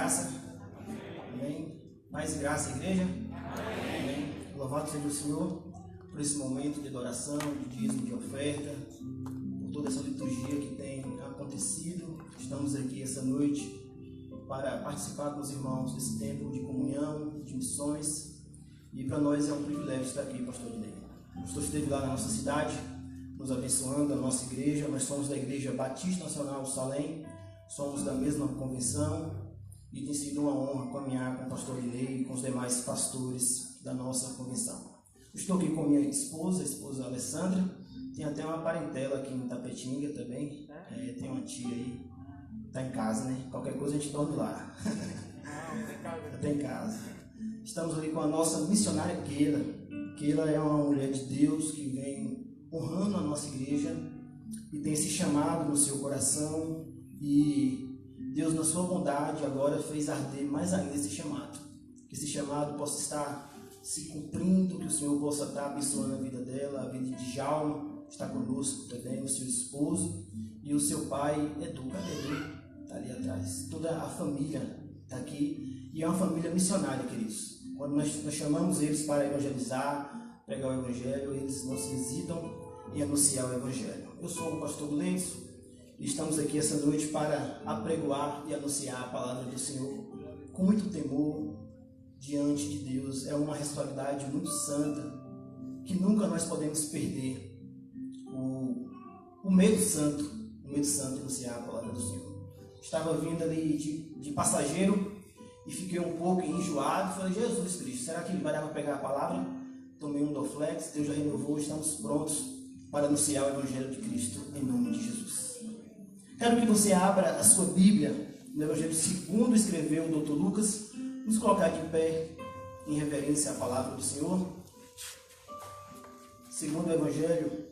graça. Amém. Paz e graça, igreja. Amém. Louvado seja o Senhor por esse momento de adoração, de dízimo, de oferta, por toda essa liturgia que tem acontecido. Estamos aqui essa noite para participar com os irmãos desse tempo de comunhão, de missões. E para nós é um privilégio estar aqui, pastor Dinei. O pastor esteve lá na nossa cidade, nos abençoando, a nossa igreja. Nós somos da Igreja Batista Nacional Salem, somos da mesma convenção e tem sido uma honra caminhar com o pastor Dinei e com os demais pastores da nossa convenção. Estou aqui com minha esposa, a esposa Alessandra. Tem até uma parentela aqui em Tapetinga também. Tem uma tia aí, está em casa, né? Qualquer coisa a gente dorme lá. Está em casa. Estamos ali com a nossa missionária Keila. Keila é uma mulher de Deus que vem honrando a nossa igreja e tem esse chamado no seu coração, e Deus, na sua bondade, agora fez arder mais ainda esse chamado. Que esse chamado possa estar se cumprindo, que o Senhor possa estar abençoando a vida dela, a vida de Djalma, está conosco também, o seu esposo e o seu pai, Edu. Cadê Edu? Está ali atrás. Toda a família está aqui, e é uma família missionária, queridos. Quando nós chamamos eles para evangelizar, pregar o evangelho, eles não se hesitam em anunciar o evangelho. Eu sou o pastor Lenço e estamos aqui essa noite para apregoar e anunciar a palavra do Senhor com muito temor diante de Deus. É uma responsabilidade muito santa que nunca nós podemos perder. O medo santo de anunciar a palavra do Senhor. Estava vindo ali de passageiro e fiquei um pouco enjoado. Falei, Jesus Cristo, será que vai dar para pegar a palavra? Tomei um Doflex, Deus já renovou, estamos prontos para anunciar o Evangelho de Cristo em nome de Jesus. Quero que você abra a sua Bíblia no Evangelho segundo escreveu o Dr. Lucas. Vamos colocar de pé em reverência à palavra do Senhor. Segundo o Evangelho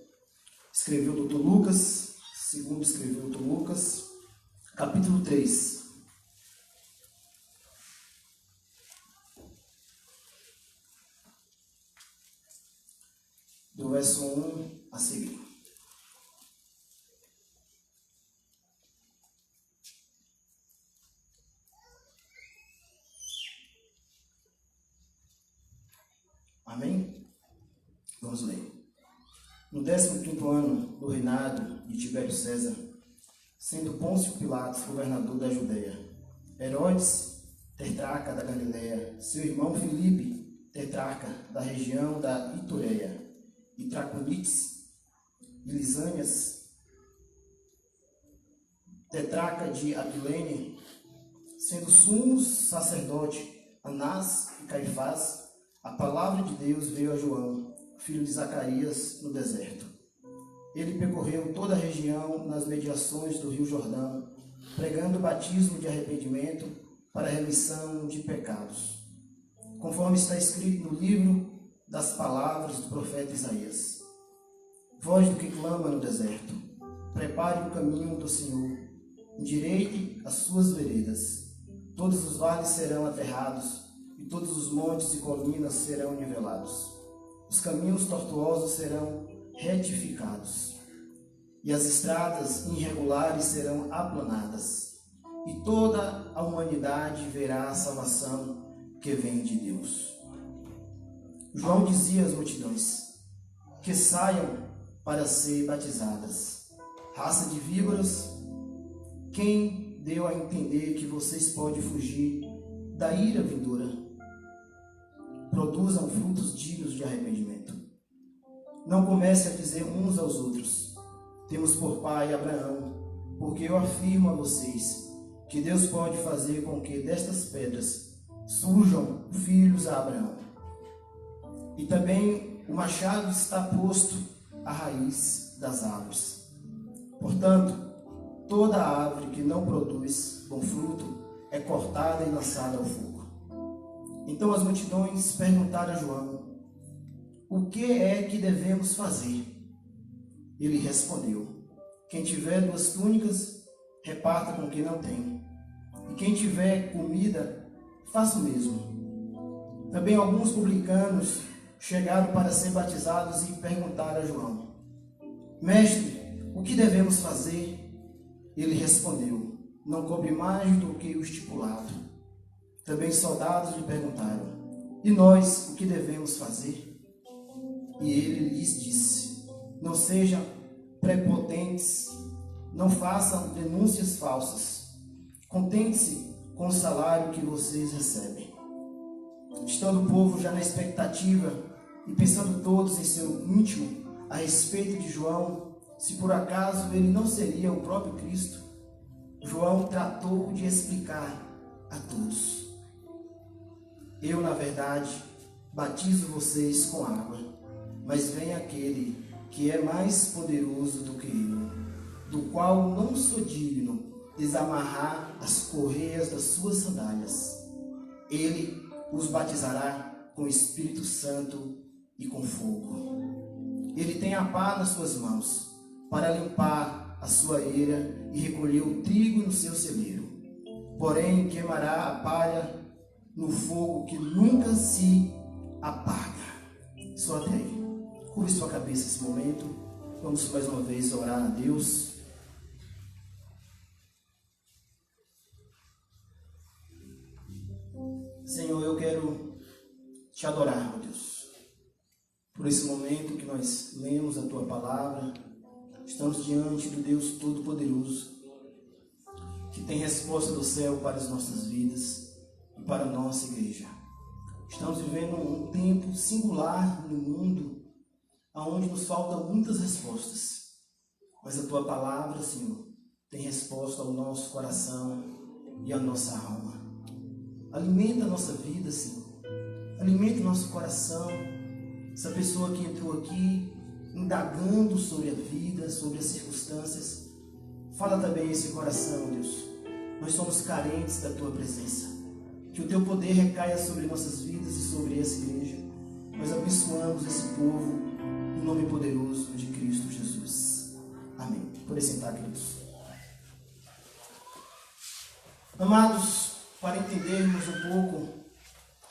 escreveu o Dr. Lucas, segundo escreveu o Dr. Lucas, capítulo 3. Do verso 1 a seguir. Amém? Vamos ler. No 15º ano do reinado de Tibério César, sendo Pôncio Pilatos governador da Judeia, Herodes, tetrarca da Galileia, seu irmão Filipe, tetrarca da região da Itureia, e Traconites, e Lisânias, tetrarca de Abilene, sendo sumos sacerdote Anás e Caifás, a palavra de Deus veio a João, filho de Zacarias, no deserto. Ele percorreu toda a região nas mediações do rio Jordão, pregando o batismo de arrependimento para a remissão de pecados, conforme está escrito no livro das palavras do profeta Isaías. Voz do que clama no deserto, prepare o caminho do Senhor, endireite as suas veredas. Todos os vales serão aterrados, e todos os montes e colinas serão nivelados. Os caminhos tortuosos serão retificados, e as estradas irregulares serão aplanadas, e toda a humanidade verá a salvação que vem de Deus. João dizia às multidões que saiam para ser batizadas. Raça de víboras, quem deu a entender que vocês podem fugir da ira vindoura? Produzam frutos dignos de arrependimento. Não comece a dizer uns aos outros, temos por pai Abraão, porque eu afirmo a vocês que Deus pode fazer com que destas pedras surjam filhos a Abraão. E também o machado está posto à raiz das árvores. Portanto, toda árvore que não produz bom fruto é cortada e lançada ao fogo. Então as multidões perguntaram a João, o que é que devemos fazer? Ele respondeu, quem tiver 2 túnicas, reparta com quem não tem. E quem tiver comida, faça o mesmo. Também alguns publicanos chegaram para ser batizados e perguntaram a João, mestre, o que devemos fazer? Ele respondeu, não cobre mais do que o estipulado. Também os soldados lhe perguntaram: e nós, o que devemos fazer? E ele lhes disse: não sejam prepotentes, não façam denúncias falsas. Contente-se com o salário que vocês recebem. Estando o povo já na expectativa e pensando todos em seu íntimo a respeito de João, se por acaso ele não seria o próprio Cristo, João tratou de explicar a todos: eu, na verdade, batizo vocês com água, mas vem aquele que é mais poderoso do que eu, do qual não sou digno de desamarrar as correias das suas sandálias. Ele os batizará com o Espírito Santo e com fogo. Ele tem a pá nas suas mãos para limpar a sua eira e recolher o trigo no seu celeiro. Porém, queimará a palha no fogo que nunca se apaga. Só até aí. Curve sua cabeça nesse momento. Vamos mais uma vez orar a Deus. Senhor, eu quero te adorar, meu Deus, por esse momento que nós lemos a Tua Palavra. Estamos diante do Deus Todo-Poderoso, que tem resposta do céu para as nossas vidas e para a nossa igreja. Estamos vivendo um tempo singular no mundo, onde nos faltam muitas respostas. Mas a Tua Palavra, Senhor, tem resposta ao nosso coração e à nossa alma. Alimenta a nossa vida, Senhor. Alimenta o nosso coração. Essa pessoa que entrou aqui indagando sobre a vida, sobre as circunstâncias, fala também esse coração, Deus. Nós somos carentes da Tua presença. Que o Teu poder recaia sobre nossas vidas e sobre essa igreja. Nós abençoamos esse povo em nome poderoso de Cristo Jesus. Amém. Podem sentar, queridos. Amados, para entendermos um pouco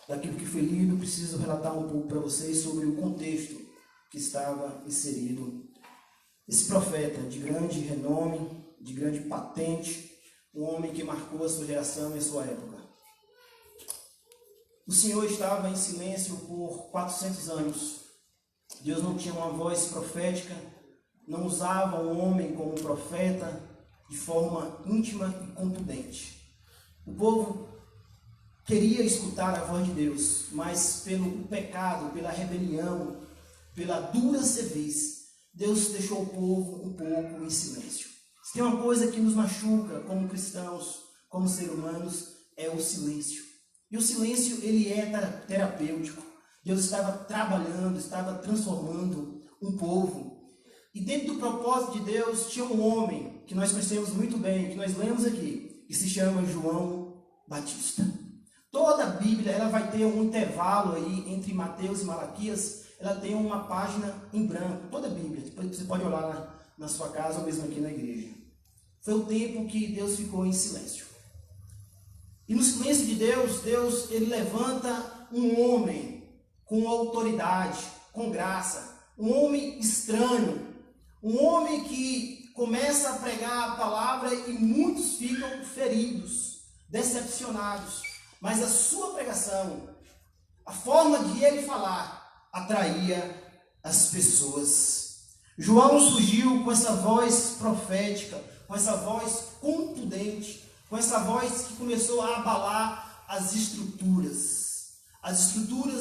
daquilo que foi lido, preciso relatar um pouco para vocês sobre o contexto que estava inserido esse profeta de grande renome, de grande patente, um homem que marcou a sua geração e a sua época. O Senhor estava em silêncio por 400 anos. Deus não tinha uma voz profética, não usava um homem como profeta de forma íntima e contundente. O povo queria escutar a voz de Deus, mas pelo pecado, pela rebelião, pela dura cerviz, Deus deixou o povo um pouco em silêncio. Se tem uma coisa que nos machuca como cristãos, como seres humanos, é o silêncio. E o silêncio, ele é terapêutico. Deus estava trabalhando, estava transformando um povo. E dentro do propósito de Deus, tinha um homem que nós conhecemos muito bem, que nós lemos aqui, que se chama João Batista. Toda a Bíblia, ela vai ter um intervalo aí entre Mateus e Malaquias, ela tem uma página em branco. Toda a Bíblia, você pode olhar lá na sua casa ou mesmo aqui na igreja. Foi o tempo que Deus ficou em silêncio. E no silêncio de Deus, Deus ele levanta um homem com autoridade, com graça, um homem estranho, um homem que começa a pregar a palavra e muitos ficam feridos, decepcionados. Mas a sua pregação, a forma de ele falar, atraía as pessoas. João surgiu com essa voz profética, com essa voz contundente, com essa voz que começou a abalar as estruturas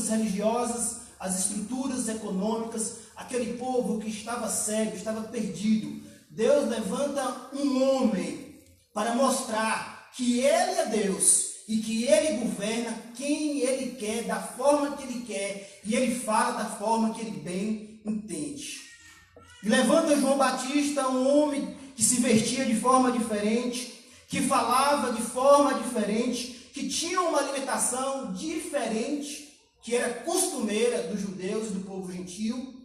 religiosas, as estruturas econômicas, aquele povo que estava cego, estava perdido. Deus levanta um homem para mostrar que ele é Deus e que ele governa quem ele quer, da forma que ele quer, e ele fala da forma que ele bem entende. E levanta João Batista, um homem que se vestia de forma diferente, que falava de forma diferente, que tinha uma alimentação diferente, que era costumeira dos judeus e do povo gentil.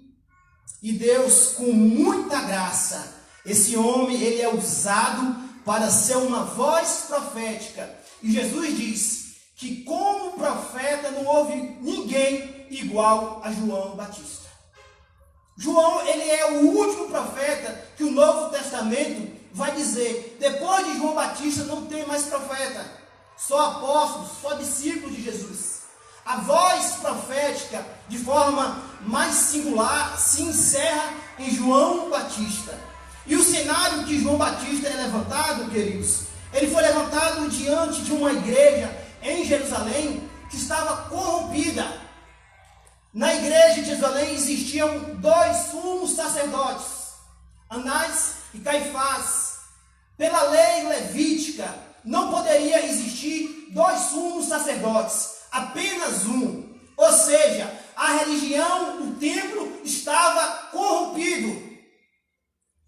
E Deus, com muita graça, esse homem ele é usado para ser uma voz profética. E Jesus diz que como profeta não houve ninguém igual a João Batista. João, ele é o último profeta que o Novo Testamento vai dizer: depois de João Batista não tem mais profeta. só apóstolos, só discípulos de Jesus. A voz profética, de forma mais singular, se encerra em João Batista. E o cenário que João Batista é levantado, queridos, ele foi levantado diante de uma igreja em Jerusalém que estava corrompida. Na igreja de Jerusalém existiam dois sumos sacerdotes, Anás e Caifás. Pela lei levítica, não poderia existir dois sumos sacerdotes, apenas um. Ou seja, a religião, o templo estava corrompido.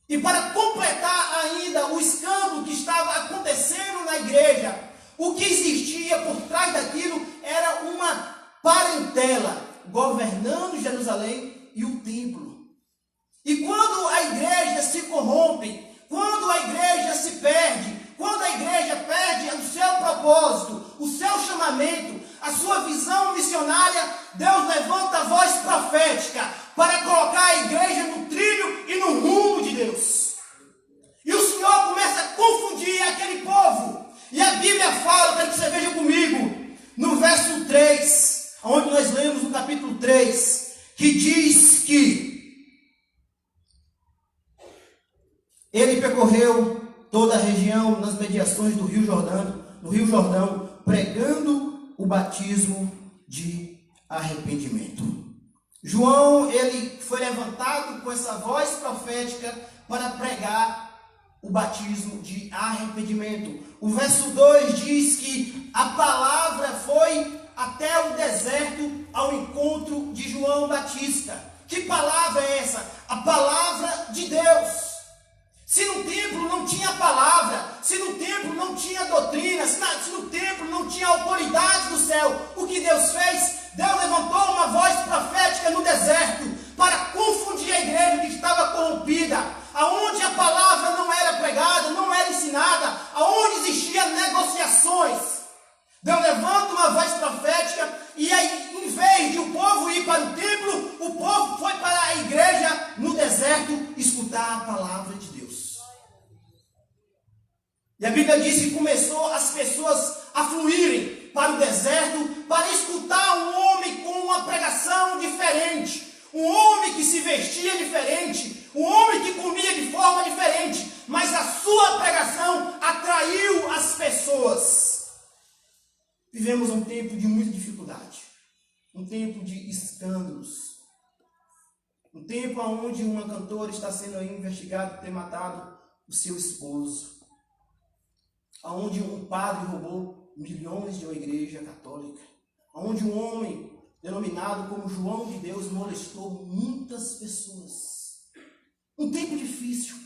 E para completar ainda o escândalo que estava acontecendo na igreja, o que existia por trás daquilo era uma parentela governando Jerusalém e o templo. E quando a igreja se corrompe, quando a igreja se perde, quando a igreja perde o seu propósito, o seu chamamento, a sua visão missionária, Deus levanta a voz profética para colocar a igreja no trilho e no rumo de Deus. E o Senhor começa a confundir aquele povo. E a Bíblia fala, quero que você veja comigo, no verso 3, onde nós lemos no capítulo 3, que diz que ele percorreu toda a região nas mediações do Rio Jordão, pregando o batismo de arrependimento. João, ele foi levantado com essa voz profética para pregar o batismo de arrependimento. O verso 2 diz que a palavra foi até o deserto ao encontro de João Batista. Que palavra é essa? A palavra de Deus. Se no templo não tinha palavra, se no templo não tinha doutrina, se no templo não tinha autoridade do céu, o que Deus fez? Deus levantou uma voz profética no deserto para confundir a igreja que estava corrompida, aonde a palavra não era pregada, não era ensinada, aonde existiam negociações. Deus levanta uma voz profética e aí, em vez de o povo ir para o templo, o povo foi para a igreja no deserto escutar a palavra de Deus. E a Bíblia diz que começou as pessoas a fluírem para o deserto para escutar um homem com uma pregação diferente, um homem que se vestia diferente, um homem que comia de forma diferente, mas a sua pregação atraiu as pessoas. Vivemos um tempo de muita dificuldade, um tempo de escândalos, um tempo onde uma cantora está sendo investigada por ter matado o seu esposo, onde um padre roubou milhões de uma igreja católica, onde um homem denominado como João de Deus molestou muitas pessoas. Um tempo difícil,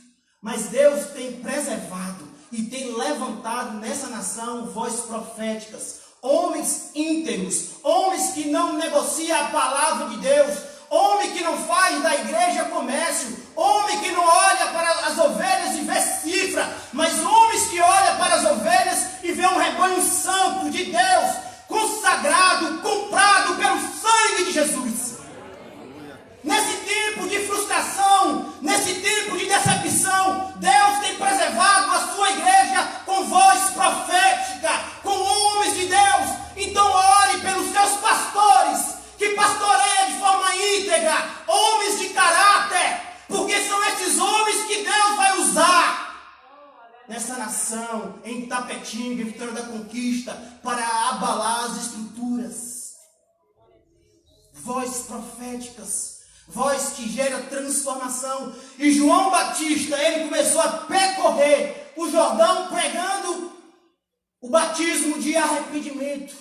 mas Deus tem preservado e tem levantado nessa nação vozes proféticas, homens íntegros, homens que não negociam a palavra de Deus, homem que não faz da igreja comércio, homem que não olha para as ovelhas e vê cifra, mas homens que olham para as ovelhas e vê um rebanho santo de Deus, consagrado, comprado pelo sangue de Jesus. Nesse tempo de frustração, nesse tempo de decepção, Deus tem preservado a sua igreja com voz profética, com homens de Deus. Então ore pelos seus pastores, que pastoreia de forma íntegra, homens de caráter, porque são esses homens que Deus vai usar nessa nação, em Tapetinga, em Vitória da Conquista, para abalar as estruturas. Vozes proféticas, voz que gera transformação. E João Batista, ele começou a percorrer o Jordão pregando o batismo de arrependimento.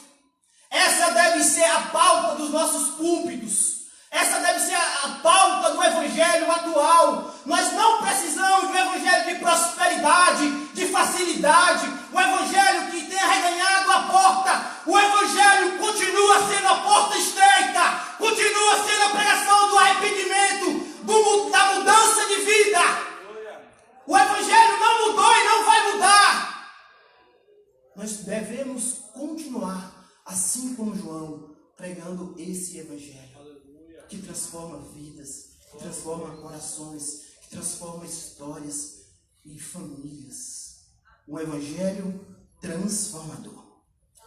Essa deve ser a pauta dos nossos púlpitos. Essa deve ser a pauta do evangelho atual. Nós não precisamos de um evangelho de prosperidade, de facilidade, um evangelho que tenha reganhado a porta. O evangelho continua sendo a porta estreita, continua sendo a pregação do arrependimento, da mudança de vida. O evangelho não mudou e não vai mudar. Nós devemos continuar, assim como João, pregando esse evangelho que transforma vidas, que transforma corações, que transforma histórias e famílias. Um evangelho transformador.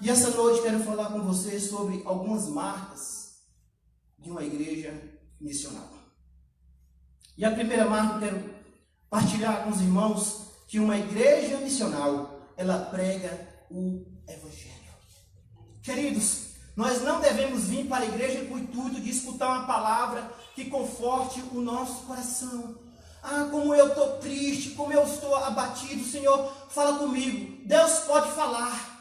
E essa noite quero falar com você sobre algumas marcas de uma igreja missional. E a primeira marca eu quero partilhar com os irmãos que uma igreja missional, ela prega o Evangelho. Queridos, nós não devemos vir para a igreja com o intuito de escutar uma palavra que conforte o nosso coração. Ah, como eu estou triste, como eu estou abatido, Senhor, fala comigo. Deus pode falar.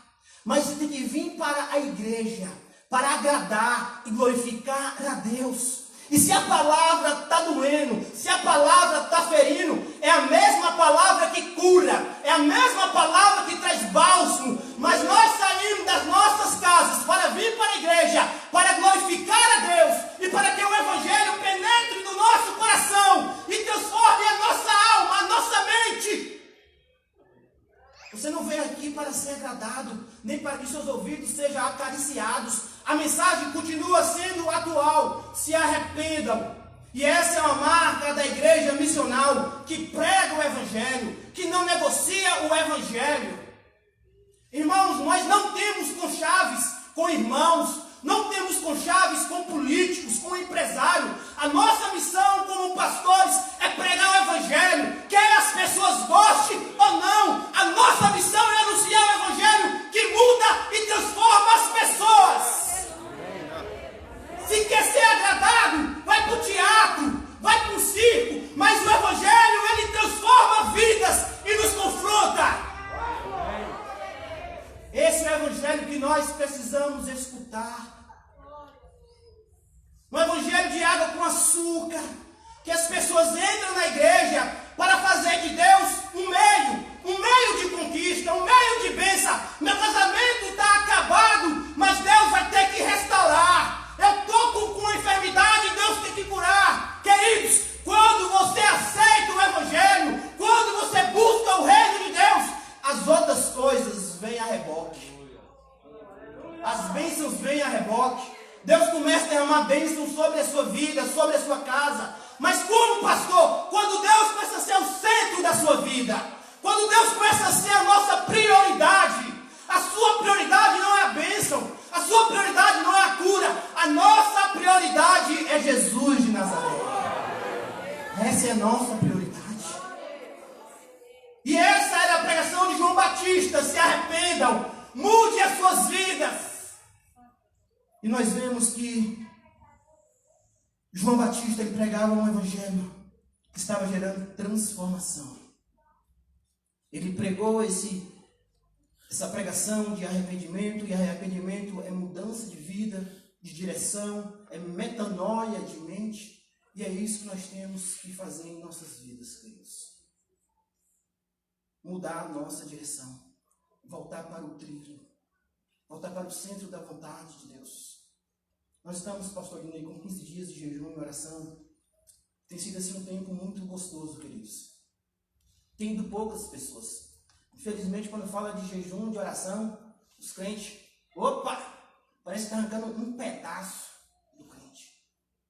Mas você tem que vir para a igreja, para agradar e glorificar a Deus. E se a palavra está doendo, se a palavra está ferindo, é a mesma palavra que cura, é a mesma palavra que traz bálsamo. Mas nós saímos das nossas casas para vir para a igreja, para glorificar a Deus e para que o Evangelho penetre no nosso coração e transforme a nossa alma, a nossa mente. Você não veio aqui para ser agradado, nem para que seus ouvidos sejam acariciados. A mensagem continua sendo atual. Se arrependam. E essa é uma marca da igreja missional que prega o Evangelho, que não negocia o Evangelho. Irmãos, nós não temos conchaves com irmãos, não temos conchaves com políticos, com empresários. A nossa missão como pastores é pregar o Evangelho, quer as pessoas gostem ou não. A nossa missão é anunciar o Evangelho que muda e transforma as pessoas. Se quer ser agradado, vai para o teatro, vai para o circo, mas o Evangelho, ele transforma vidas e nos confronta. Esse é o Evangelho que nós precisamos escutar. Um Evangelho de água com açúcar, que as pessoas entram na igreja para fazer de Deus um meio de conquista, um meio de bênção. Meu casamento está acabado, mas Deus vai ter que restaurar. Eu estou com enfermidade, Deus tem que curar. Queridos, quando você aceita o Evangelho, quando você busca o reino de Deus, as outras coisas vêm a reboque. As bênçãos vêm a reboque. Deus começa a derramar bênçãos sobre a sua vida, sobre a sua casa. Mas como, pastor? Quando Deus começa a ser o centro da sua vida, quando Deus começa a ser a nossa prioridade, a sua prioridade não é a bênção, a sua prioridade não é a cura, a nossa prioridade é Jesus de Nazaré. Essa é a nossa prioridade. E essa era a pregação de João Batista: se arrependam, mude as suas vidas. E nós vemos que João Batista, ele pregava um evangelho que estava gerando transformação. Ele pregou essa pregação de arrependimento, e arrependimento é mudança de vida, de direção, é metanoia de mente, e é isso que nós temos que fazer em nossas vidas, queridos. Mudar a nossa direção, voltar para o trilho, voltar para o centro da vontade de Deus. Nós estamos, pastor Guinei, com 15 dias de jejum e oração. Tem sido assim um tempo muito gostoso, queridos. Tem ido poucas pessoas. Infelizmente, quando fala de jejum, de oração, os crentes, opa, parece que está arrancando um pedaço do crente.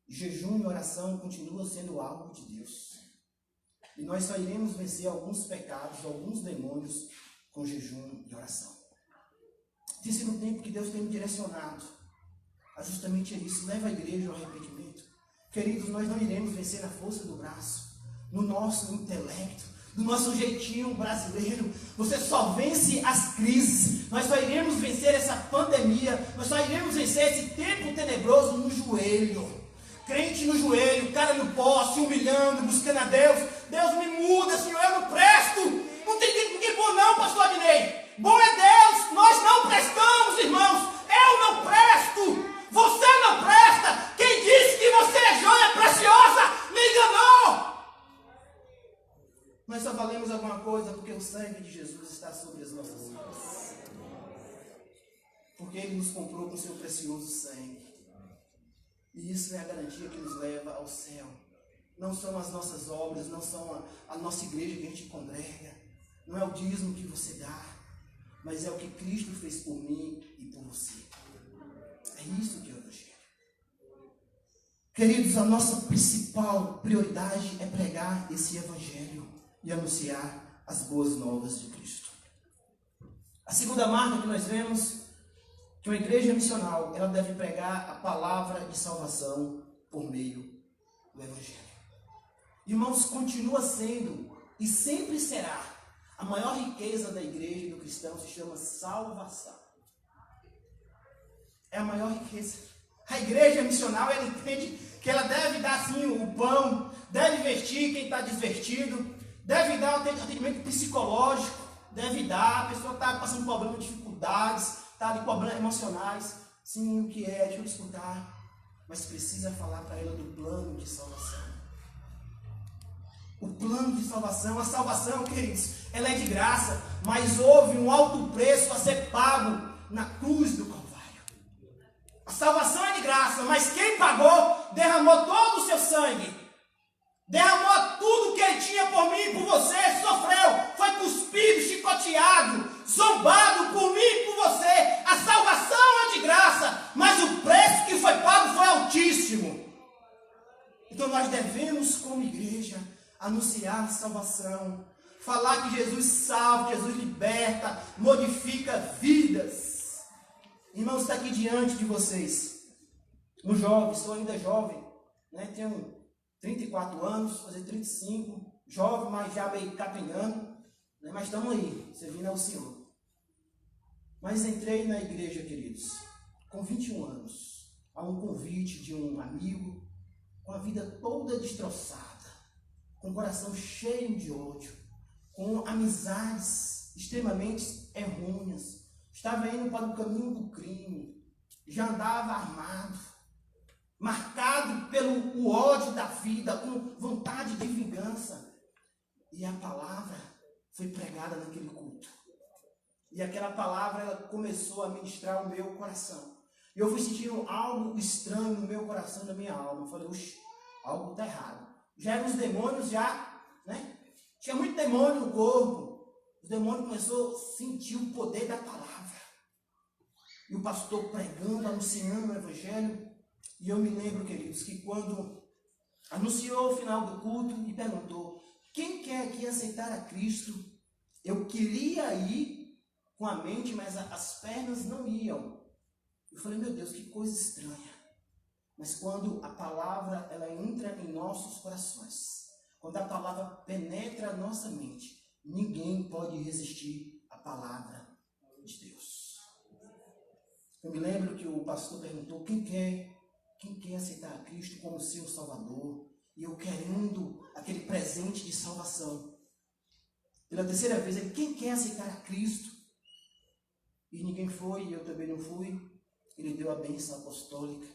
Jejum e oração continua sendo algo de Deus. E nós só iremos vencer alguns pecados, alguns demônios com jejum e oração. Tem sido um tempo que Deus tem me direcionado a justamente isso. Leva a igreja ao arrependimento. Queridos, nós não iremos vencer na força do braço, no nosso intelecto, do nosso jeitinho brasileiro. Você só vence as crises. Nós só iremos vencer essa pandemia. Nós só iremos vencer esse tempo tenebroso no joelho. Crente no joelho, cara no pó, se humilhando, buscando a Deus. Deus me muda, Senhor, eu não presto. Não tem ninguém bom não, pastor Adnei. Bom é Deus, nós não prestamos, irmãos. Eu não presto. Você não presta. Quem disse que você é joia preciosa me enganou. Nós só valemos alguma coisa porque o sangue de Jesus está sobre as nossas vidas. Porque Ele nos comprou com seu precioso sangue. E isso é a garantia que nos leva ao céu. Não são as nossas obras, não são a nossa igreja que a gente congrega. Não é o dízimo que você dá, mas é o que Cristo fez por mim e por você. É isso que é o Evangelho. Queridos, a nossa principal prioridade é pregar esse Evangelho e anunciar as boas novas de Cristo. A segunda marca que nós vemos que uma igreja missional, ela deve pregar a palavra de salvação por meio do Evangelho. Irmãos, continua sendo e sempre será a maior riqueza da igreja e do cristão, se chama salvação. É a maior riqueza. A igreja missional, ela entende que ela deve dar sim o pão, deve vestir quem está desvestido, deve dar atendimento psicológico, deve dar, a pessoa está passando problemas, dificuldades, está ali com problemas emocionais, sim, o que é, deixa eu escutar, mas precisa falar para ela do plano de salvação. O plano de salvação, a salvação, queridos, ela é de graça, mas houve um alto preço a ser pago na cruz do Calvário. A salvação é de graça, mas quem pagou, derramou todo o seu sangue, derramou tudo que ele tinha por mim e por você, sofreu, foi cuspido, chicoteado, zombado por mim e por você. A salvação é de graça, mas o preço que foi pago foi altíssimo. Então nós devemos, como igreja, anunciar a salvação, falar que Jesus salva, Jesus liberta, modifica vidas. Irmãos, está aqui diante de vocês um jovem, sou ainda jovem, né? Tenho 34 anos, fazer 35, jovem, mas já meio capenhando, né? Mas estamos aí, servindo ao Senhor. Mas entrei na igreja, queridos, com 21 anos, a um convite de um amigo, com a vida toda destroçada, com o coração cheio de ódio, com amizades extremamente errôneas. Estava indo para o caminho do crime, já andava armado, marcado pelo ódio da vida, com vontade de vingança. E a palavra foi pregada naquele culto. E aquela palavra ela começou a ministrar o meu coração. E eu fui sentindo algo estranho no meu coração, na minha alma. Eu falei, oxe, algo está errado. Já eram os demônios, né? Tinha muito demônio no corpo. Os demônios começaram a sentir o poder da palavra. E o pastor pregando, anunciando o evangelho. E eu me lembro, queridos, que quando anunciou o final do culto e perguntou, quem quer aqui aceitar a Cristo? Eu queria ir com a mente, mas as pernas não iam. Eu falei, meu Deus, que coisa estranha. Mas quando a palavra ela entra em nossos corações, quando a palavra penetra a nossa mente, ninguém pode resistir à palavra de Deus. Eu me lembro que o pastor perguntou, quem quer aceitar a Cristo como seu Salvador? E eu querendo aquele presente de salvação. Pela terceira vez, ele, quem quer aceitar a Cristo? E ninguém foi, e eu também não fui. Ele deu a bênção apostólica,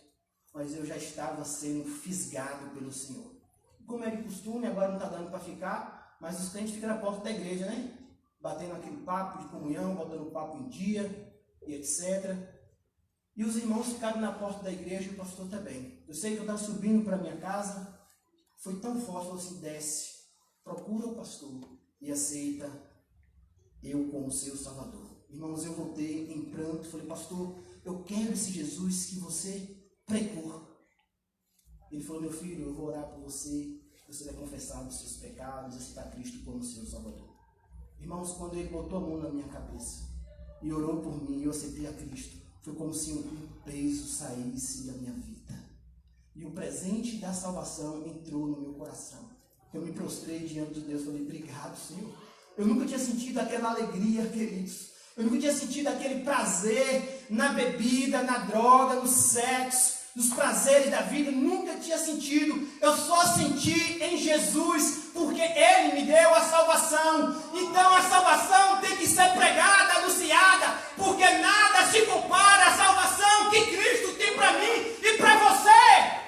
mas eu já estava sendo fisgado pelo Senhor. Como é de costume, agora não está dando para ficar, mas os crentes ficam na porta da igreja, né? Batendo aquele papo de comunhão, botando o papo em dia, e etc. E os irmãos ficaram na porta da igreja e o pastor também. Eu sei que eu estava subindo para minha casa, foi tão forte, falou assim, desce, procura o pastor e aceita eu como seu Salvador. Irmãos, eu voltei em pranto, falei, pastor, eu quero esse Jesus que você pregou. Ele falou, meu filho, eu vou orar por você, você vai confessar os seus pecados, aceitar Cristo como seu Salvador. Irmãos, quando ele botou a mão na minha cabeça e orou por mim, e eu aceitei a Cristo, foi como se um peso saísse da minha vida. E o presente da salvação entrou no meu coração. Eu me prostrei diante de Deus e falei, obrigado, Senhor. Eu nunca tinha sentido aquela alegria, queridos. Eu nunca tinha sentido aquele prazer na bebida, na droga, no sexo, nos prazeres da vida. Nunca tinha sentido. Eu só senti em Jesus, porque Ele me deu a salvação. Então a salvação tem que ser pregada, anunciada, porque nada se compara à salvação que Cristo tem para mim e para você.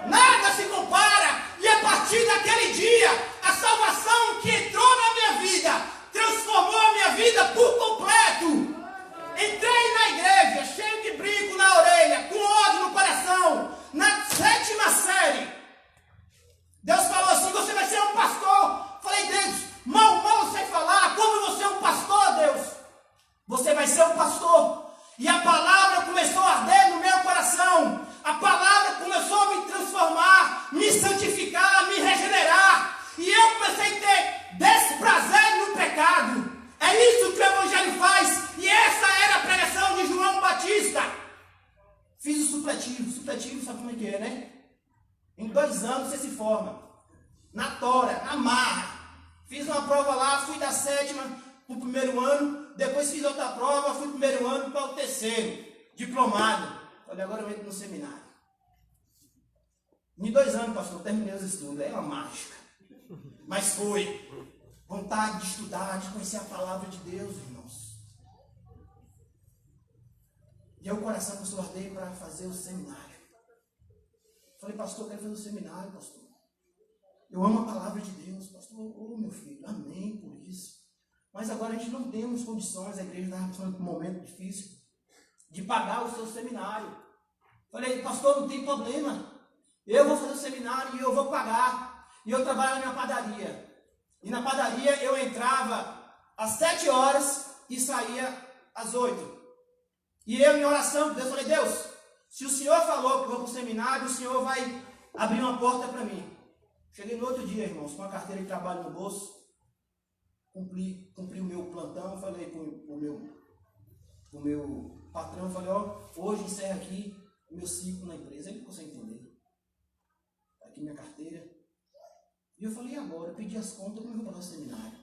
Nada se compara. E a partir daquele dia, a salvação que entrou na minha vida, transformou a minha vida por completo. Entrei na igreja, cheio de brinco na orelha, com ódio no coração, na 7ª série. Deus falou assim, você vai ser um pastor. Falei, Deus, mal sei falar, como você é um pastor, Deus? Você vai ser um pastor. E a palavra começou a arder no meu coração. A palavra começou a me transformar, me santificar, me regenerar. E eu comecei a ter desprazer no pecado. É isso que o Evangelho faz. E essa era a pregação supletivo. Supletivo, sabe como é que é, né? Em 2 anos você se forma. Na tora, na marra. Fiz uma prova lá, fui da 7ª para o 1º ano. Depois fiz outra prova, fui do 1º ano para o 3º. Diplomado. Falei, agora eu entro no seminário. Em 2 anos, pastor, terminei os estudos. É uma mágica. Mas foi. Vontade de estudar, de conhecer a palavra de Deus, irmãos. E aí o coração começou a arder para fazer o seminário. Falei, pastor, eu quero fazer o seminário, pastor. Eu amo a palavra de Deus, pastor. Oh, meu filho, amém por isso. Mas agora a gente não temos condições, a igreja está passando por um momento difícil, de pagar o seu seminário. Falei, pastor, não tem problema. Eu vou fazer o seminário e eu vou pagar. E eu trabalho na minha padaria. E na padaria eu entrava às 7 horas e saía às 8. E eu em oração, Deus, falei, Deus, se o Senhor falou que eu vou para o seminário, o Senhor vai abrir uma porta para mim. Cheguei no outro dia, irmãos, com a carteira de trabalho no bolso, cumpri o meu plantão, falei para o meu patrão, falei, ó, hoje encerra aqui o meu ciclo na empresa. Ele não consegue entender. Está aqui minha carteira. E eu falei, agora, eu pedi as contas, como eu vou para o seminário?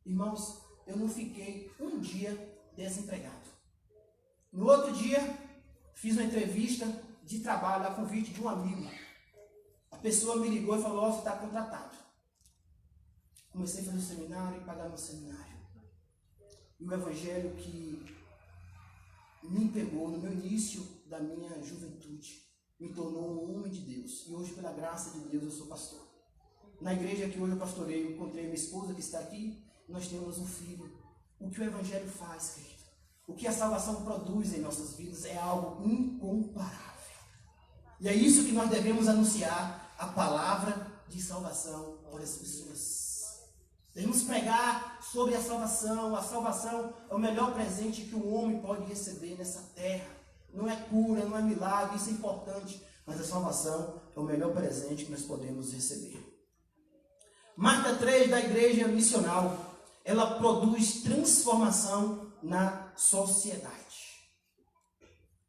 Irmãos, eu não fiquei um dia desempregado. No outro dia, fiz uma entrevista de trabalho a convite de um amigo. A pessoa me ligou e falou, você está contratado. Comecei a fazer o seminário e pagar meu seminário. E o evangelho que me pegou no meu início da minha juventude, me tornou um homem de Deus. E hoje, pela graça de Deus, eu sou pastor. Na igreja que hoje eu pastoreio, eu encontrei minha esposa que está aqui, nós temos um filho. O que o evangelho faz, querido? O que a salvação produz em nossas vidas é algo incomparável. E é isso que nós devemos anunciar, a palavra de salvação para as pessoas. Devemos pregar sobre a salvação. A salvação é o melhor presente que o homem pode receber nessa terra. Não é cura, não é milagre, isso é importante, mas a salvação é o melhor presente que nós podemos receber. Marca 3 da igreja missional, ela produz transformação na sociedade.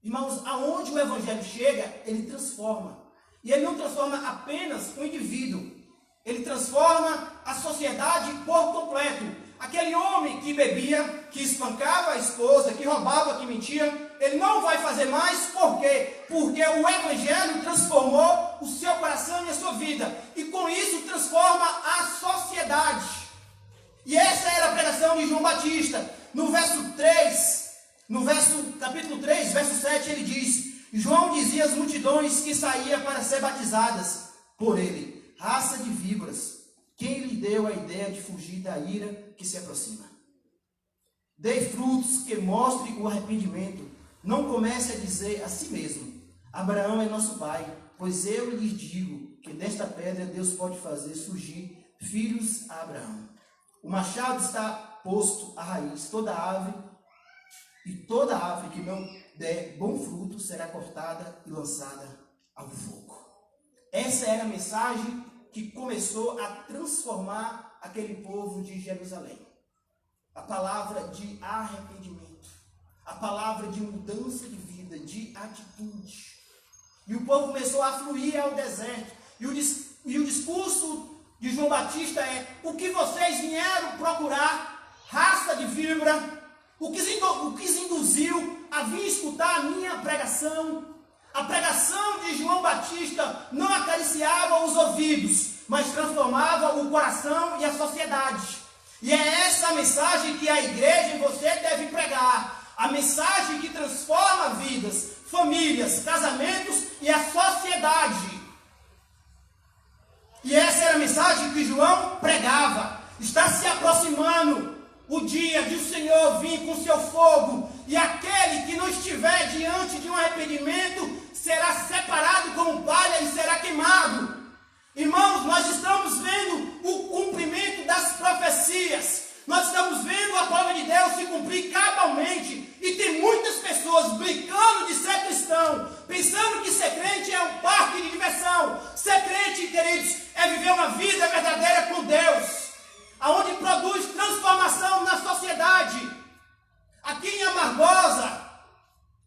Irmãos, aonde o evangelho chega, ele transforma. E ele não transforma apenas o indivíduo, ele transforma a sociedade por completo. Aquele homem que bebia, que espancava a esposa, que roubava, que mentia, ele não vai fazer mais, por quê? Porque o evangelho transformou o seu coração e a sua vida. E com isso transforma a sociedade. E essa era a pregação de João Batista. No capítulo 3, verso 7, ele diz: João dizia às multidões que saía para ser batizadas por ele, raça de víboras, quem lhe deu a ideia de fugir da ira que se aproxima? Dei frutos que mostrem o arrependimento. Não comece a dizer a si mesmo: Abraão é nosso pai, pois eu lhes digo que desta pedra Deus pode fazer surgir filhos a Abraão. O machado está posto à raiz, toda árvore que não der bom fruto será cortada e lançada ao fogo. Essa era a mensagem que começou a transformar aquele povo de Jerusalém. A palavra de arrependimento, a palavra de mudança de vida, de atitude. E o povo começou a fluir ao deserto. E o discurso de João Batista é: o que vocês vieram procurar, raça de víbora? O que os induziu a vir escutar a minha pregação? A pregação de João Batista não acariciava os ouvidos, mas transformava o coração e a sociedade. E é essa a mensagem que a igreja e você deve pregar. A mensagem que transforma vidas, famílias, casamentos e a sociedade. E essa era a mensagem que João pregava. Está se aproximando o dia de o Senhor vir com seu fogo, e aquele que não estiver diante de um arrependimento será separado como palha e será queimado. Irmãos, nós estamos vendo o cumprimento das profecias. Nós estamos vendo a palavra de Deus se cumprir cabalmente. E tem muitas pessoas brincando de ser cristão, pensando que ser crente é um parque de diversão. Ser crente, queridos, é viver uma vida verdadeira com Deus, aonde produz transformação na sociedade. Aqui em Amargosa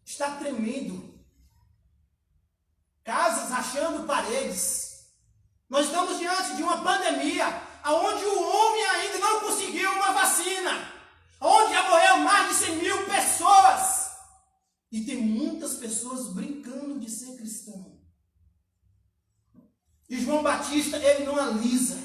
está tremendo. E tem muitas pessoas brincando de ser cristão. E João Batista, ele não alisa.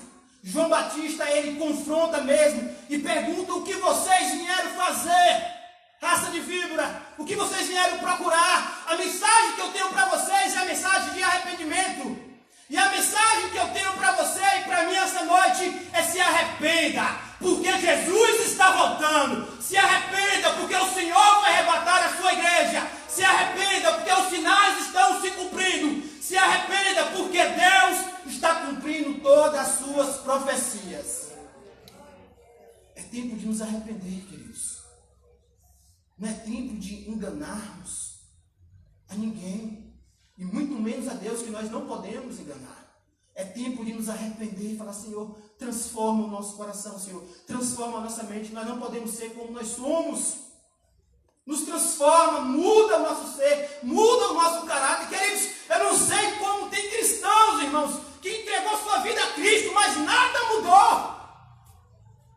João Batista, ele confronta mesmo e pergunta: o que vocês vieram fazer? Raça de víbora, o que vocês vieram procurar? A mensagem que eu tenho para vocês é a mensagem de arrependimento. E a mensagem que eu tenho para você e para mim essa noite é: se arrependa, porque Jesus está voltando. Se arrependa, porque o Senhor vai arrebatar a sua igreja. Se arrependa, porque os sinais estão se cumprindo. Se arrependa, porque Deus está cumprindo todas as suas profecias. É tempo de nos arrepender, queridos. Não é tempo de enganarmos a ninguém, e muito menos a Deus, que nós não podemos enganar. É tempo de nos arrepender e falar: Senhor, transforma o nosso coração, Senhor, transforma a nossa mente. Nós não podemos ser como nós somos. Nos transforma, muda o nosso ser, muda o nosso caráter. Queridos, eu não sei como tem cristãos, irmãos, que entregou sua vida a Cristo, mas nada mudou.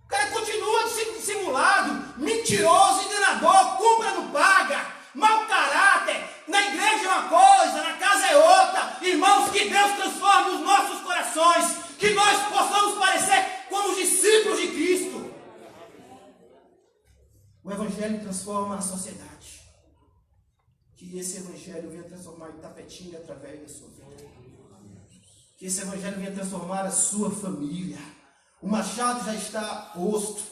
O cara continua dissimulado, mentiroso, enganador, compra não paga, mau caráter. Na igreja é uma coisa, na casa é outra. Irmãos, que Deus transforme os nossos corações, que nós possamos parecer com os discípulos de Cristo. O Evangelho transforma a sociedade. Que esse Evangelho venha transformar Itapetinga através da sua vida. Que esse Evangelho venha transformar a sua família. O machado já está posto.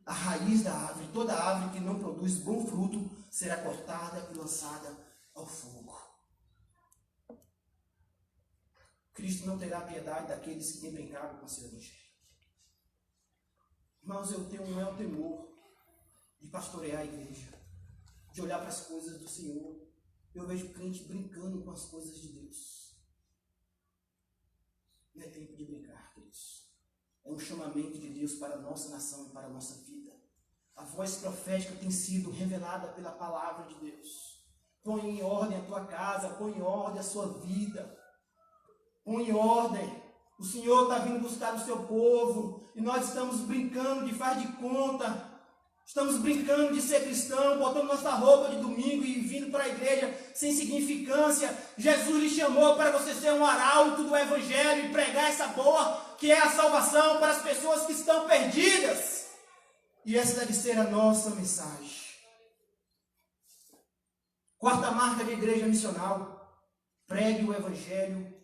A raiz da árvore, toda árvore que não produz bom fruto, será cortada e lançada ao fogo. Cristo não terá piedade daqueles que têm brincado com o seu Evangelho. Irmãos, eu tenho um temor de pastorear a igreja, de olhar para as coisas do Senhor. Eu vejo crente brincando com as coisas de Deus. Não é tempo de brincar, queridos. É um chamamento de Deus para a nossa nação e para a nossa vida. A voz profética tem sido revelada pela palavra de Deus. Põe em ordem a tua casa, põe em ordem a sua vida. Põe em ordem. O Senhor está vindo buscar o seu povo e nós estamos brincando de faz de conta. Estamos brincando de ser cristão, botando nossa roupa de domingo e vindo para a igreja sem significância. Jesus lhe chamou para você ser um arauto do Evangelho e pregar essa boa, que é a salvação para as pessoas que estão perdidas. E essa deve ser a nossa mensagem. Quarta marca de igreja missional: pregue o Evangelho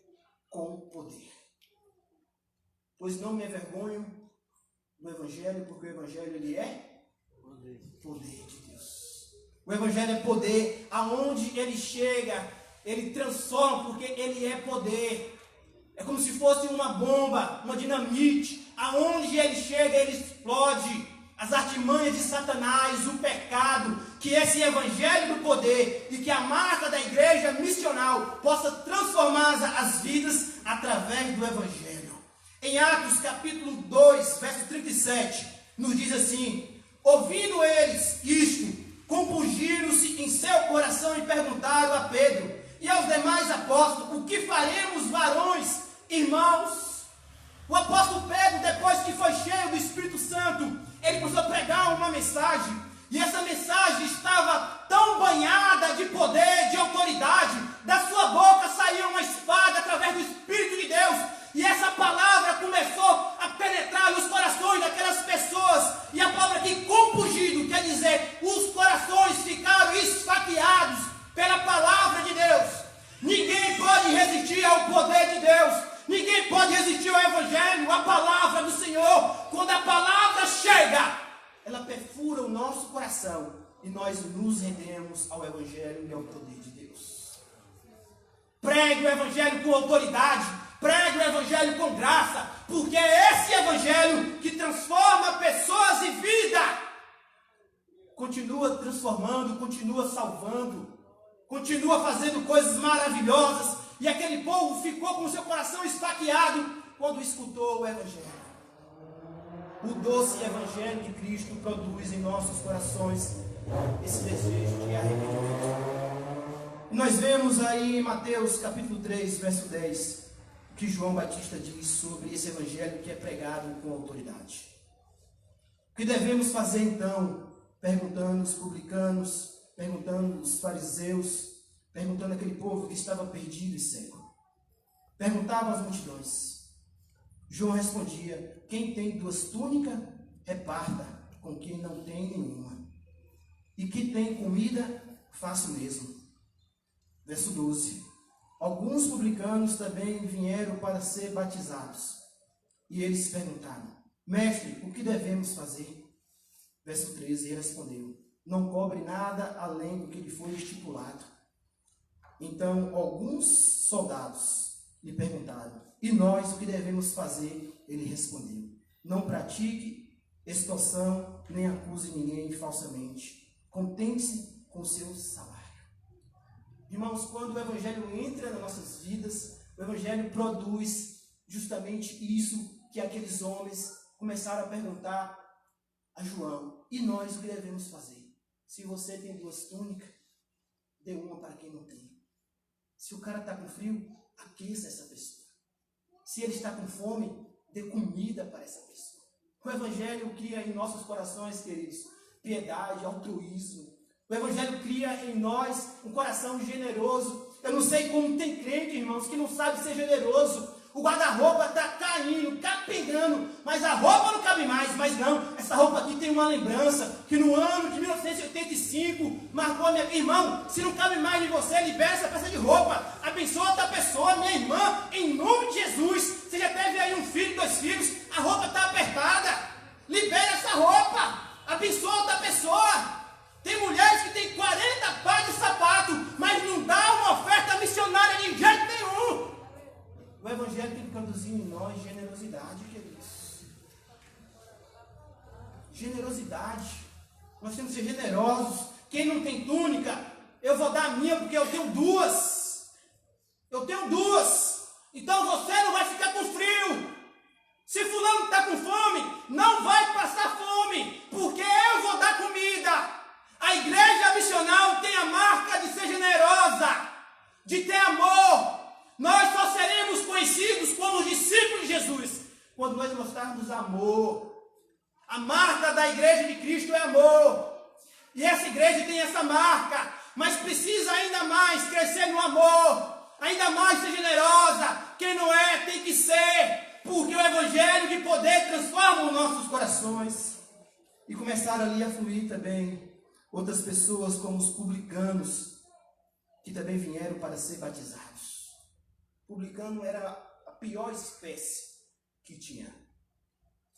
com poder. Pois não me envergonho do Evangelho, porque o Evangelho ele é poder de Deus. O Evangelho é poder. Aonde ele chega, ele transforma, porque ele é poder. É como se fosse uma bomba, uma dinamite. Aonde ele chega, ele explode as artimanhas de Satanás, o pecado. Que esse Evangelho do poder e que a marca da igreja missional possa transformar as vidas através do Evangelho. Em Atos capítulo 2, verso 37, nos diz assim: ouvindo eles isto, compungiram-se em seu coração e perguntaram a Pedro e aos demais apóstolos: o que faremos, varões, irmãos? O apóstolo Pedro, depois que foi cheio do Espírito Santo, ele começou a pregar uma mensagem, e essa mensagem estava tão banhada de poder, de autoridade. Da sua boca saía uma espada através do Espírito de Deus, e essa palavra começou a penetrar nos corações daquelas pessoas. E a palavra aqui, compungido, quer dizer, os corações ficaram esfaqueados pela palavra de Deus. Ninguém pode resistir ao poder de Deus. Ninguém pode resistir ao Evangelho, à palavra do Senhor. Quando a palavra chega, ela perfura o nosso coração e nós nos rendemos ao Evangelho e ao poder de Deus. Pregue o Evangelho com autoridade, pregue o Evangelho com graça, porque é esse Evangelho que transforma pessoas e vida. Continua transformando, continua salvando, continua fazendo coisas maravilhosas. E aquele povo ficou com o seu coração esfaqueado quando escutou o Evangelho. O doce Evangelho de Cristo produz em nossos corações esse desejo de arrependimento. E nós vemos aí em Mateus capítulo 3, verso 10, o que João Batista diz sobre esse Evangelho que é pregado com autoridade. O que devemos fazer então? Perguntamos, publicanos, perguntando os fariseus, perguntando aquele povo que estava perdido e cego. Perguntava às multidões. João respondia: quem tem 2 túnicas, reparta com quem não tem nenhuma. E que tem comida, faça o mesmo. Verso 12. Alguns publicanos também vieram para ser batizados. E eles perguntaram: mestre, o que devemos fazer? Verso 13, ele respondeu: não cobre nada além do que lhe foi estipulado. Então, alguns soldados lhe perguntaram: e nós, o que devemos fazer? Ele respondeu: não pratique extorsão, nem acuse ninguém falsamente. Contente-se com o seu salário. Irmãos, quando o Evangelho entra nas nossas vidas, o Evangelho produz justamente isso que aqueles homens começaram a perguntar a João: e nós o que devemos fazer? Se você tem 2 túnicas, dê uma para quem não tem. Se o cara está com frio, aqueça essa pessoa. Se ele está com fome, dê comida para essa pessoa. O Evangelho cria em nossos corações, queridos, piedade, altruísmo. O Evangelho cria em nós um coração generoso. Eu não sei como tem crente, irmãos, que não sabe ser generoso. O guarda-roupa está caindo, capengando, mas a roupa não cabe mais. Mas não, essa roupa aqui tem uma lembrança que no ano de 1985 marcou a minha... Irmão, se não cabe mais em você, libera essa peça de roupa. Abençoa outra pessoa, minha irmã, em nome de Jesus. Você já teve aí um filho, 2 filhos, a roupa está apertada. Libera essa roupa. Abençoa outra pessoa. Tem mulheres que têm 40 pares de sapato, mas não dá uma oferta missionária de jeito nenhum. O Evangelho tem que produzir em nós generosidade, queridos. Generosidade. Nós temos que ser generosos. Quem não tem túnica, eu vou dar a minha porque eu tenho 2. Eu tenho 2. Então você não vai ficar com frio. Se fulano está com fome, não vai passar fome, porque eu vou dar comida. A igreja missional tem a marca de ser generosa, de ter amor. Nós só seremos conhecidos como discípulos de Jesus quando nós mostrarmos amor. A marca da igreja de Cristo é amor. E essa igreja tem essa marca, mas precisa ainda mais crescer no amor, ainda mais ser generosa. Quem não é, tem que ser, porque o Evangelho de poder transforma os nossos corações. E começaram ali a fluir também outras pessoas, como os publicanos, que também vieram para ser batizados. Publicano era a pior espécie que tinha.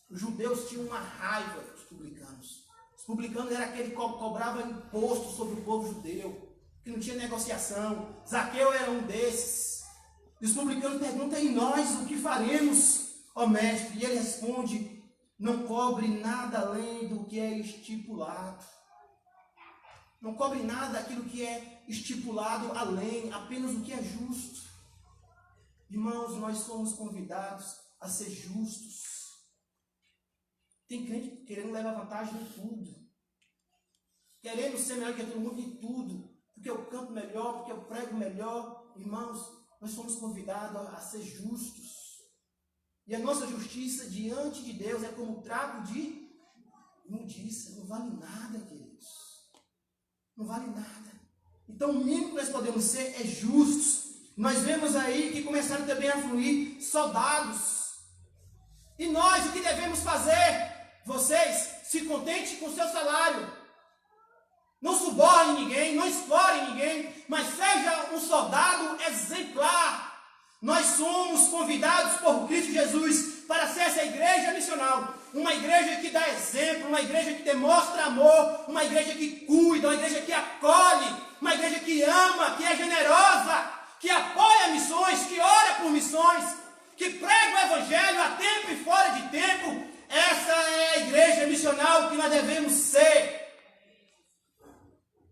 Os judeus tinham uma raiva dos publicanos. Os publicanos era aquele que cobrava imposto sobre o povo judeu, que não tinha negociação. Zaqueu era um desses. E os publicanos perguntam: e nós o que faremos, ó mestre? E ele responde: não cobre nada além do que é estipulado. Não cobre nada daquilo que é estipulado além, apenas o que é justo. Irmãos, nós somos convidados a ser justos. Tem crente querendo levar vantagem em tudo. Querendo ser melhor que todo mundo em tudo. Porque eu canto melhor, porque eu prego melhor. Irmãos, nós somos convidados a ser justos. E a nossa justiça diante de Deus é como trapo de imundícia. Não vale nada, queridos. Não vale nada. Então o mínimo que nós podemos ser é justos. Nós vemos aí que começaram também a fluir soldados. E nós, o que devemos fazer? Vocês, se contentem com o seu salário. Não suborne ninguém, não explore ninguém, mas seja um soldado exemplar. Nós somos convidados por Cristo Jesus para ser essa igreja missional. Uma igreja que dá exemplo, uma igreja que demonstra amor, uma igreja que cuida, uma igreja que acolhe, uma igreja que ama, que é generosa, que apoia missões, que ora por missões, que prega o Evangelho a tempo e fora de tempo. Essa é a igreja missional que nós devemos ser.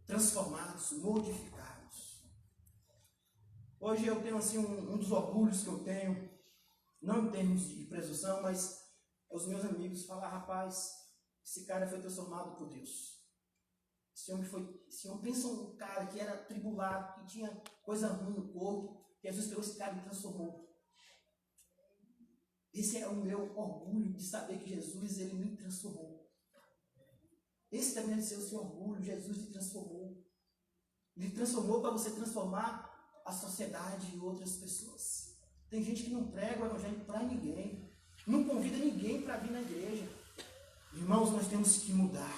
Transformados, modificados. Hoje eu tenho assim um dos orgulhos que eu tenho, não em termos de presunção, mas os meus amigos falam: rapaz, esse cara foi transformado por Deus. Esse homem pensa um cara que era tribulado, que tinha coisa ruim no corpo. Jesus pegou esse cara e transformou. Esse é o meu orgulho de saber que Jesus, ele me transformou. Esse também deve ser o seu orgulho. Jesus te transformou. Ele transformou para você transformar a sociedade e outras pessoas. Tem gente que não prega o evangelho para ninguém, não convida ninguém para vir na igreja. Irmãos, nós temos que mudar.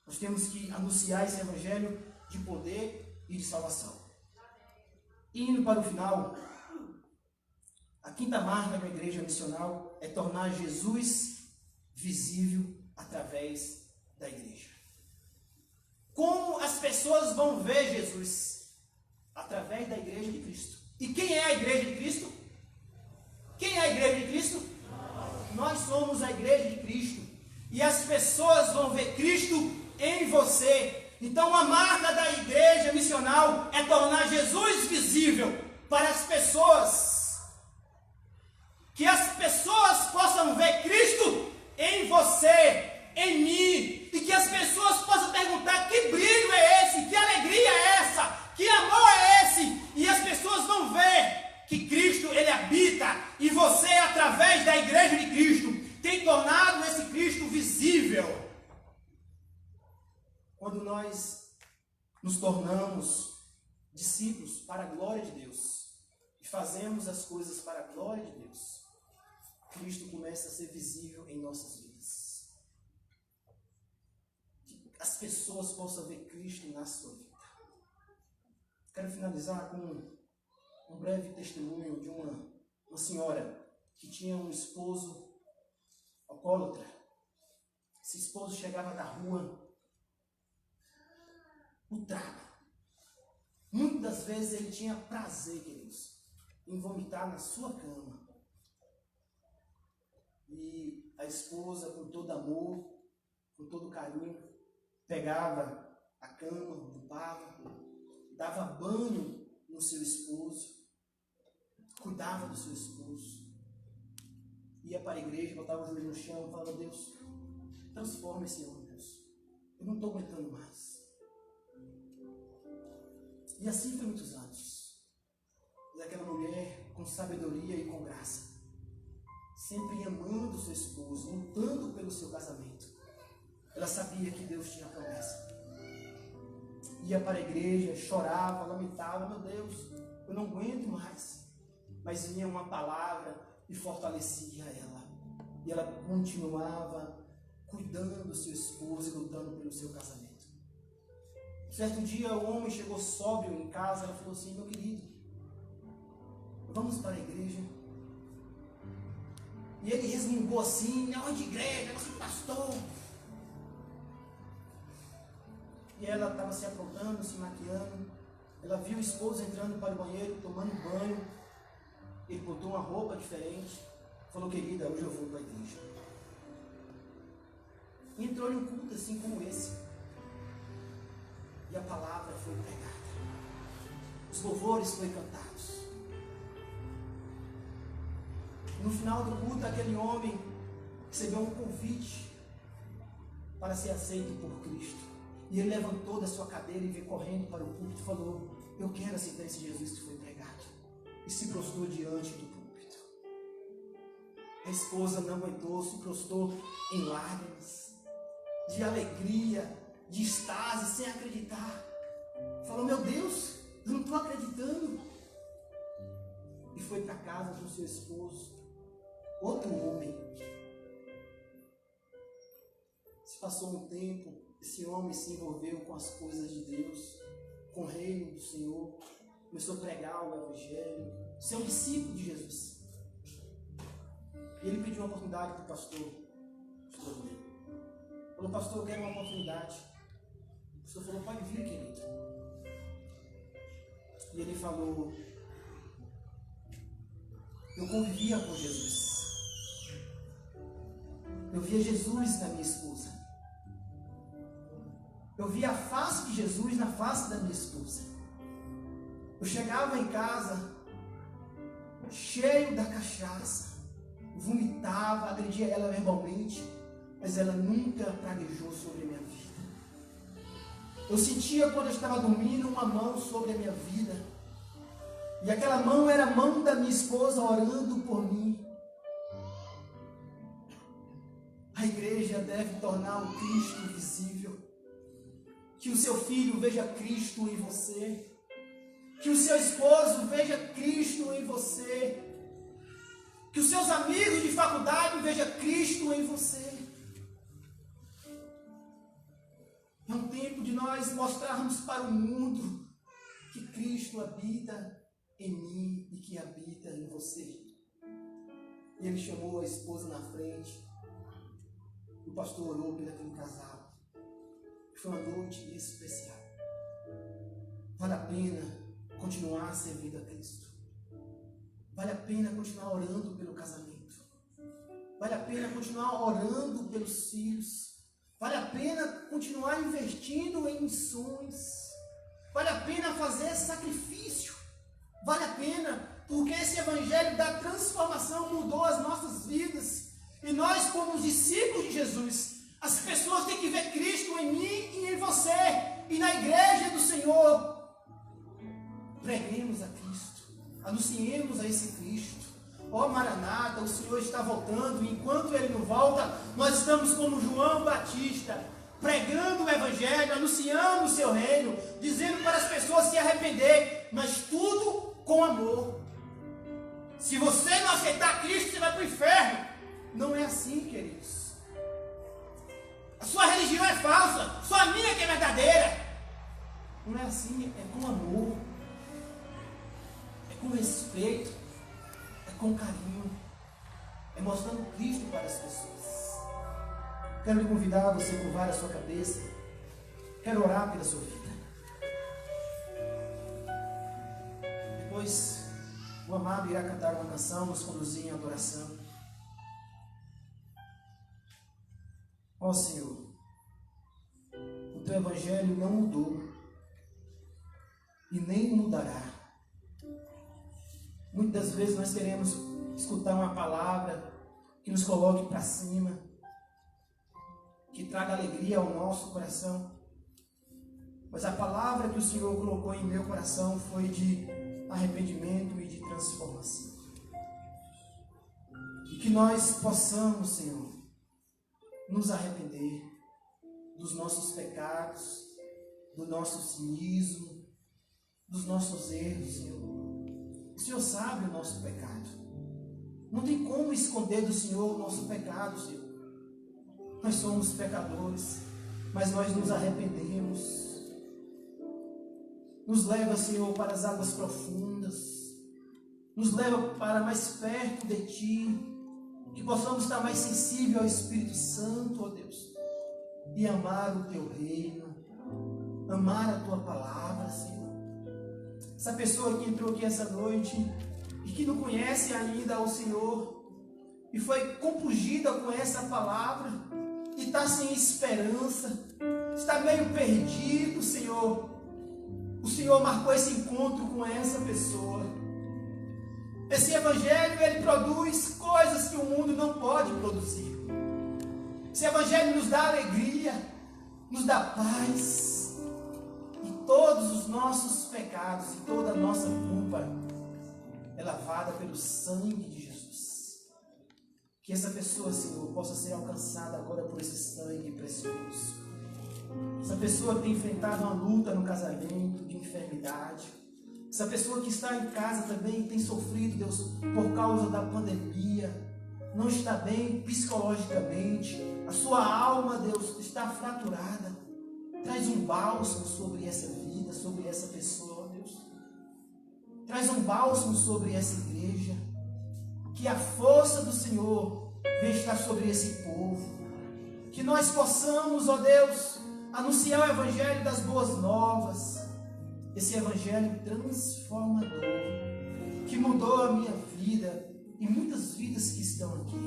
Nós temos que anunciar esse evangelho de poder e de salvação. E indo para o final, a quinta marca da igreja missional é tornar Jesus visível através da igreja. Como as pessoas vão ver Jesus? Através da igreja de Cristo. E quem é a igreja de Cristo? Quem é a igreja de Cristo? Nós somos a igreja de Cristo. E as pessoas vão ver Cristo em você. Então a marca da igreja missional é tornar Jesus visível para as pessoas. Que as pessoas possam ver Cristo em você, em mim. E que as pessoas possam perguntar: que brilho é esse? Que alegria é essa? Que amor é esse? E as pessoas vão ver que Cristo, ele habita. E você, através da igreja de Cristo, tem tornado esse Cristo visível. Quando nós nos tornamos discípulos para a glória de Deus e fazemos as coisas para a glória de Deus, Cristo começa a ser visível em nossas vidas. Que as pessoas possam ver Cristo na sua vida. Quero finalizar com um breve testemunho de uma senhora que tinha um esposo alcoólatra. Esse esposo chegava da rua no trago. Muitas vezes ele tinha prazer, queridos, em vomitar na sua cama. E a esposa, com todo amor, com todo carinho, pegava a cama, limpava, dava banho no seu esposo, cuidava do seu esposo, ia para a igreja, botava o joelho no chão e falava: Deus, transforma esse homem, Deus. Eu não estou aguentando mais. E assim foi muitos anos. E aquela mulher, com sabedoria e com graça, sempre amando o seu esposo, lutando pelo seu casamento. Ela sabia que Deus tinha promessa. Ia para a igreja, chorava, lamentava: meu Deus, eu não aguento mais. Mas vinha uma palavra e fortalecia ela. E ela continuava cuidando do seu esposo e lutando pelo seu casamento. Certo dia o homem chegou sóbrio em casa. Ela falou assim: meu querido, vamos para a igreja. E ele resmungou assim: negócio de igreja, negócio de pastor. E ela estava se aprontando, se maquiando. Ela viu o esposo entrando para o banheiro, tomando banho. Ele botou uma roupa diferente. Falou: querida, hoje eu vou para a igreja. E entrou em um culto assim como esse. E a palavra foi pregada. Os louvores foram cantados. No final do culto, aquele homem recebeu um convite para ser aceito por Cristo. E ele levantou da sua cadeira e veio correndo para o púlpito e falou: eu quero aceitar esse Jesus que foi pregado. E se prostrou diante do púlpito. A esposa não aguentou, se prostrou em lágrimas, de alegria, de extase, sem acreditar. Falou: meu Deus, eu não estou acreditando. E foi para casa com seu esposo, outro homem. Se passou um tempo, esse homem se envolveu com as coisas de Deus, com o reino do Senhor, começou a pregar o evangelho, ser um discípulo de Jesus. E ele pediu uma oportunidade para o pastor. Falou: pastor, eu quero uma oportunidade. O pastor falou: pode vir, querido. E ele falou: eu convivia com Jesus. Eu via Jesus na minha esposa. Eu via a face de Jesus na face da minha esposa. Eu chegava em casa cheio da cachaça, vomitava, agredia ela verbalmente, mas ela nunca praguejou sobre a minha vida. Eu sentia, quando eu estava dormindo, uma mão sobre a minha vida. E aquela mão era a mão da minha esposa orando por mim. A igreja deve tornar o Cristo visível. que o seu filho veja Cristo em você, que o seu esposo veja Cristo em você, que os seus amigos de faculdade vejam Cristo em você. É um tempo de nós mostrarmos para o mundo que Cristo habita em mim e que habita em você. E ele chamou a esposa na frente. O pastor orou por aquele casal. Foi uma noite especial. Vale a pena continuar servindo a Cristo. Vale a pena continuar orando pelo casamento. Vale a pena continuar orando pelos filhos. Vale a pena continuar investindo em missões. Vale a pena fazer sacrifício. Vale a pena, porque esse evangelho da transformação mudou as nossas vidas. E nós, como os discípulos de Jesus, as pessoas têm que ver Cristo em mim e em você. E na igreja do Senhor, preguemos a Cristo. Anunciemos a esse Cristo. Ó Maranata, o Senhor está voltando. E enquanto Ele não volta, nós estamos como João Batista, pregando o Evangelho, anunciando o seu reino, dizendo para as pessoas se arrepender, mas tudo com amor. Se você não aceitar Cristo, você vai para o inferno. Não é assim, queridos. A sua religião é falsa, só a minha que é verdadeira. Não é assim, é com amor, é com respeito, é com carinho, é mostrando Cristo para as pessoas. Quero lhe convidar a você curvar a sua cabeça. Quero orar pela sua vida. Depois, o amado irá cantar uma canção, nos conduzir em adoração. Ó Senhor, o Teu Evangelho não mudou e nem mudará. Muitas vezes nós queremos escutar uma palavra que nos coloque para cima, que traga alegria ao nosso coração. Mas a palavra que o Senhor colocou em meu coração foi de arrependimento e de transformação. E que nós possamos, Senhor, nos arrepender dos nossos pecados, do nosso cinismo, dos nossos erros, Senhor. O Senhor sabe o nosso pecado. Não tem como esconder do Senhor o nosso pecado, Senhor. Nós somos pecadores, mas nós nos arrependemos. Nos leva, Senhor, para as águas profundas. Nos leva para mais perto de Ti. Que possamos estar mais sensíveis ao Espírito Santo, ó Deus. E amar o Teu reino. Amar a Tua palavra, Senhor. Essa pessoa que entrou aqui essa noite e que não conhece ainda o Senhor e foi compungida com essa palavra e está sem esperança, está meio perdido, Senhor. O Senhor marcou esse encontro com essa pessoa. Esse Evangelho, ele produz coisas que o mundo não pode produzir. Esse Evangelho nos dá alegria, nos dá paz. E todos os nossos pecados e toda a nossa culpa é lavada pelo sangue de Jesus. Que essa pessoa, Senhor, possa ser alcançada agora por esse sangue precioso. Essa pessoa que tem enfrentado uma luta no casamento, de enfermidade. Essa pessoa que está em casa também tem sofrido, Deus, por causa da pandemia. Não está bem psicologicamente. A sua alma, Deus, está fraturada. Traz um bálsamo sobre essa vida, sobre essa pessoa, Deus. Traz um bálsamo sobre essa igreja. Que a força do Senhor venha estar sobre esse povo. Que nós possamos, ó Deus, anunciar o Evangelho das boas novas. Esse Evangelho transformador. Que mudou a minha vida e muitas vidas que estão aqui.